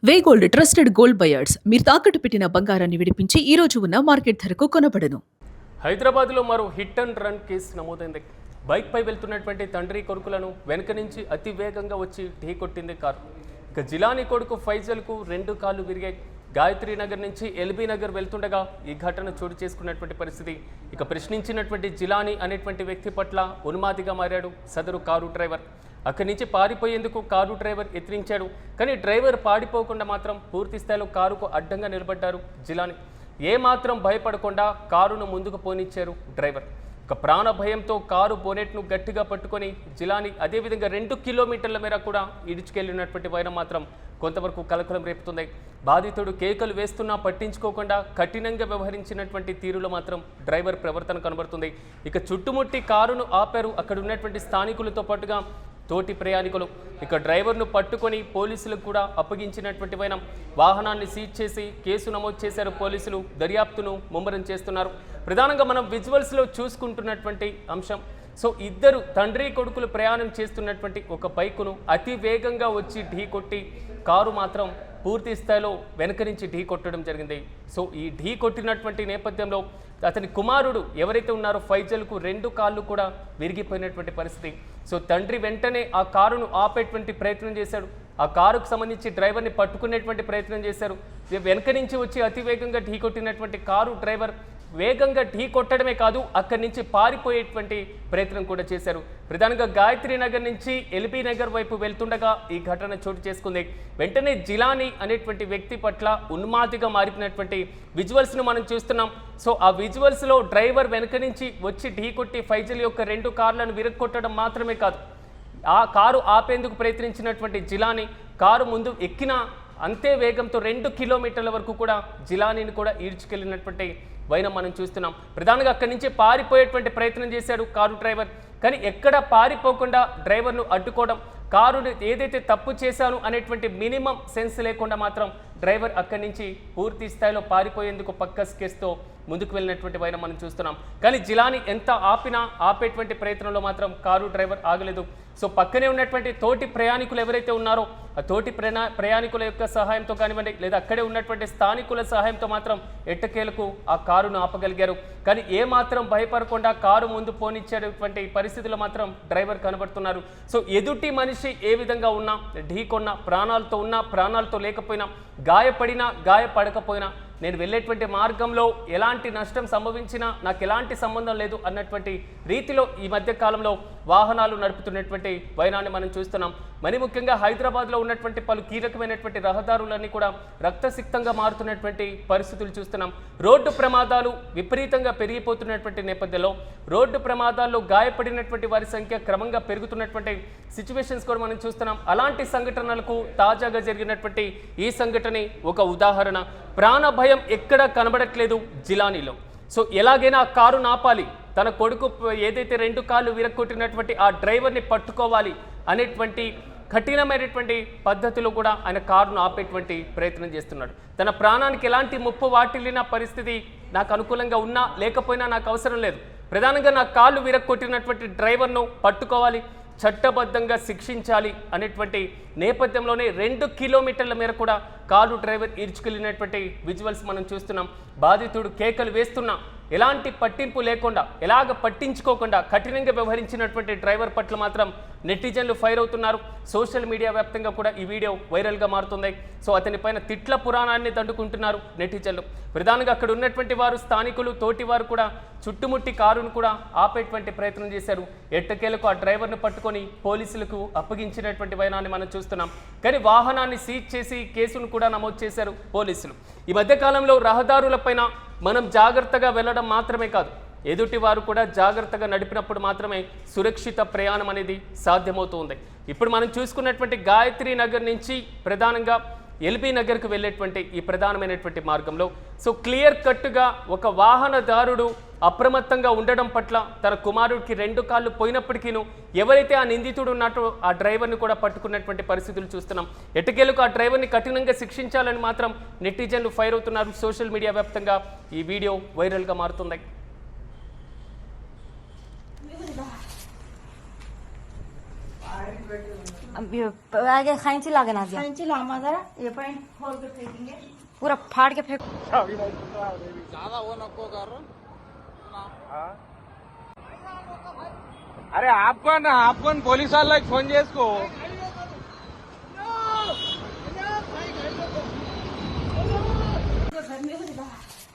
వే gold trusted gold buyers మీరు తాకట్టు పెట్టిన బంగారాన్ని విడిపించి ఈ రోజు ఉన్న మార్కెట్ ధరకు కొనబడను. హైదరాబాద్లో మరో హిట్ అండ్ రన్ కేసు నమోదైంది. బైక్పై వెళ్తున్నటువంటి తండ్రి కొడుకులను వెనుక నుంచి అతి వేగంగా వచ్చి ఢీకొట్టింది కారు. ఇక జిలానీ కొడుకు ఫైజల్కు 2 కాళ్ళు విరిగాయి. గాయత్రి నగర్ నుంచి ఎల్బీ నగర్ వెళ్తుండగా ఈ ఘటన చోటు చేసుకున్నటువంటి పరిస్థితి. ఇక ప్రశ్నించినటువంటి జిలానీ అనేటువంటి వ్యక్తి పట్ల ఉన్మాదిగా మారాడు సదరు కారు డ్రైవర్. అక్కడి నుంచి పారిపోయేందుకు కారు డ్రైవర్ యత్నించాడు. కానీ డ్రైవర్ పారిపోకుండా మాత్రం పూర్తి స్థాయిలో కారుకు అడ్డంగా నిలబడ్డారు జిలానీ. ఏమాత్రం భయపడకుండా కారును ముందుకు పోనిచ్చారు డ్రైవర్. ఒక ప్రాణ భయంతో కారు బోనెట్ను గట్టిగా పట్టుకొని జిలానీ అదేవిధంగా 2 కిలోమీటర్ల మేర కూడా ఇడుచుకెళ్లినటువంటి వైనం మాత్రం కొంతవరకు కలకలం రేపుతుంది. బాధితుడు కేకలు వేస్తున్నా పట్టించుకోకుండా కఠినంగా వ్యవహరించినటువంటి తీరులో మాత్రం డ్రైవర్ ప్రవర్తన కనబడుతుంది. ఇక చుట్టుముట్టి కారును ఆపారు అక్కడ ఉన్నటువంటి స్థానికులతో పాటుగా తోటి ప్రయాణికులు. ఇక డ్రైవర్ను పట్టుకొని పోలీసులకు కూడా అప్పగించినటువంటి వైనం. వాహనాన్ని సీజ్ చేసి కేసు నమోదు చేశారు పోలీసులు. దర్యాప్తును ముమ్మరం చేస్తున్నారు. ప్రధానంగా మనం విజువల్స్లో చూసుకుంటున్నటువంటి అంశం. సో ఇద్దరు తండ్రి కొడుకులు ప్రయాణం చేస్తున్నటువంటి ఒక బైకును అతి వేగంగా వచ్చి ఢీ కొట్టి కారు మాత్రం పూర్తి స్థాయిలో వెనక నుంచి ఢీ కొట్టడం జరిగింది. సో ఈ ఢీ కొట్టినటువంటి నేపథ్యంలో అతని కుమారుడు ఎవరైతే ఉన్నారో ఫైజల్కు 2 కాళ్ళు కూడా విరిగిపోయినటువంటి పరిస్థితి. సో తండ్రి వెంటనే ఆ కారును ఆపేటువంటి ప్రయత్నం చేశాడు. ఆ కారుకు సంబంధించి డ్రైవర్ని పట్టుకునేటువంటి ప్రయత్నం చేశారు. వెనక నుంచి వచ్చి అతి వేగంగా ఢీ కొట్టినటువంటి కారు డ్రైవర్ వేగంగా ఢీ కొట్టడమే కాదు అక్కడి నుంచి పారిపోయేటువంటి ప్రయత్నం కూడా చేశారు. ప్రధానంగా గాయత్రి నగర్ నుంచి ఎల్బీ నగర్ వైపు వెళ్తుండగా ఈ ఘటన చోటు చేసుకుంది. వెంటనే జిలానీ అనేటువంటి వ్యక్తి పట్ల ఉన్మాదిగా మారిపోయినటువంటి విజువల్స్ను మనం చూస్తున్నాం. సో ఆ విజువల్స్లో డ్రైవర్ వెనక నుంచి వచ్చి ఢీ కొట్టి ఫైజల్ యొక్క 2 కార్లను విరగొట్టడం మాత్రమే కాదు, ఆ కారు ఆపేందుకు ప్రయత్నించినటువంటి జిలానీ కారు ముందు ఎక్కిన అంతే వేగంతో 2 కిలోమీటర్ల వరకు కూడా జిలానీని కూడా ఈడ్చుకెళ్ళినటువంటి వైనం మనం చూస్తున్నాం. ప్రధానంగా అక్కడి నుంచి పారిపోయేటువంటి ప్రయత్నం చేశాడు కారు డ్రైవర్. కానీ ఎక్కడ పారిపోకుండా డ్రైవర్ను అడ్డుకోవడం, కారుని ఏదైతే తప్పు చేశాను అనేటువంటి మినిమం సెన్స్ లేకుండా మాత్రం డ్రైవర్ అక్కడి నుంచి పూర్తి స్థాయిలో పారిపోయేందుకు పక్క స్కెచ్తో ముందుకు వెళ్ళినటువంటి వైనం మనం చూస్తున్నాం. కానీ జిలానీ ఎంత ఆపినా ఆపేటువంటి ప్రయత్నంలో మాత్రం కారు డ్రైవర్ ఆగలేదు. సో పక్కనే ఉన్నటువంటి తోటి ప్రయాణికులు ఎవరైతే ఉన్నారో ఆ తోటి ప్రయాణికుల యొక్క సహాయంతో కానివ్వండి లేదా అక్కడే ఉన్నటువంటి స్థానికుల సహాయంతో మాత్రం ఎట్టకేలకు ఆ కారును ఆపగలిగారు. కానీ ఏమాత్రం భయపడకుండా కారు ముందు పోనిచ్చేటువంటి పరిస్థితుల్లో మాత్రం డ్రైవర్ కనబడుతున్నారు. సో ఎదుటి మనిషి ఏ విధంగా ఉన్నా, ఢీకొన్నా, ప్రాణాలతో ఉన్నా ప్రాణాలతో లేకపోయినా, గాయపడినా గాయపడకపోయినా, నేను వెళ్ళేటువంటి మార్గంలో ఎలాంటి నష్టం సంభవించినా నాకు ఎలాంటి సంబంధం లేదు అన్నటువంటి రీతిలో ఈ మధ్య కాలంలో వాహనాలు నడుపుతున్నటువంటి వైనాన్ని మనం చూస్తున్నాం. మరి ముఖ్యంగా హైదరాబాద్లో ఉన్నటువంటి పలు కీలకమైనటువంటి రహదారులన్నీ కూడా రక్తసిక్తంగా మారుతున్నటువంటి పరిస్థితులు చూస్తున్నాం. రోడ్డు ప్రమాదాలు విపరీతంగా పెరిగిపోతున్నటువంటి నేపథ్యంలో రోడ్డు ప్రమాదాల్లో గాయపడినటువంటి వారి సంఖ్య క్రమంగా పెరుగుతున్నటువంటి సిచ్యువేషన్స్ కూడా మనం చూస్తున్నాం. అలాంటి సంఘటనలకు తాజాగా జరిగినటువంటి ఈ సంఘటన ఒక ఉదాహరణ. ప్రాణ భయం ఎక్కడా కనబడట్లేదు జిలానీలో. సో ఎలాగైనా ఆ కారు నాపాలి, తన కొడుకు ఏదైతే 2 కాళ్ళు విరగొట్టినటువంటి ఆ డ్రైవర్ని పట్టుకోవాలి అనేటువంటి కఠినమైనటువంటి పద్ధతిలో కూడా ఆయన కారును ఆపేటువంటి ప్రయత్నం చేస్తున్నాడు. తన ప్రాణానికి ఎలాంటి ముప్పు వాటిల్లిన పరిస్థితి నాకు అనుకూలంగా ఉన్నా లేకపోయినా నాకు అవసరం లేదు, ప్రధానంగా నా కాళ్ళు విరగొట్టినటువంటి డ్రైవర్ను పట్టుకోవాలి, చట్టబద్ధంగా శిక్షించాలి అనేటువంటి నేపథ్యంలోనే 2 కిలోమీటర్ల మేర కూడా కారు డ్రైవర్ ఈడ్చుకెళ్ళినటువంటి విజువల్స్ మనం చూస్తున్నాం. బాధితుడు కేకలు వేస్తున్నా ఎలాంటి పట్టింపు లేకుండా, ఎలాగ పట్టించుకోకుండా కఠినంగా వ్యవహరించినటువంటి డ్రైవర్ పట్ల మాత్రం నెటిజన్లు ఫైర్ అవుతున్నారు. సోషల్ మీడియా వ్యాప్తంగా కూడా ఈ వీడియో వైరల్గా మారుతుంది. సో అతని పైన తిట్ల పురాణాన్ని దండుకుంటున్నారు నెటిజన్లు. ప్రధానంగా అక్కడ ఉన్నటువంటి వారు, స్థానికులు, తోటి వారు కూడా చుట్టుముట్టి కారును కూడా ఆపేటువంటి ప్రయత్నం చేశారు. ఎట్టకేలకు ఆ డ్రైవర్ను పట్టుకొని పోలీసులకు అప్పగించినటువంటి వైనాన్ని మనం చూస్తున్నాం. కానీ వాహనాన్ని సీజ్ చేసి కేసును కూడా నమోదు చేశారు పోలీసులు. ఈ మధ్యకాలంలో రహదారులపైన మనం జాగ్రత్తగా వెళ్ళడం మాత్రమే కాదు, ఎదుటి వారు కూడా జాగ్రత్తగా నడిపినప్పుడు మాత్రమే సురక్షిత ప్రయాణం అనేది సాధ్యమవుతుంది. ఇప్పుడు మనం చూసుకున్నటువంటి గాయత్రి నగర్ నుంచి ప్రధానంగా ఎల్బీ నగర్కు వెళ్ళేటువంటి ఈ ప్రధానమైనటువంటి మార్గంలో సో క్లియర్ కట్గా ఒక వాహనదారుడు అప్రమత్తంగా ఉండడం పట్ల తన కుమారుడికి 2 కాళ్ళు పోయినప్పటికీను ఎవరైతే ఆ నిందితుడు ఉన్నట్టు ఆ డ్రైవర్ని కూడా పట్టుకున్నటువంటి పరిస్థితులు చూస్తున్నాం. ఎట్టకేలకు ఆ డ్రైవర్ని కఠినంగా శిక్షించాలని మాత్రం నెటిజన్లు ఫైర్ అవుతున్నారు. సోషల్ మీడియా వ్యాప్తంగా ఈ వీడియో వైరల్గా మారుతుంది. अब ये आगे खांची लागे ना दिया खांची लामा जरा ये पॉइंट खोल के फेंकेंगे पूरा फाड़ के फेंक अरे आपण पोलिसाला फोन చేసుకో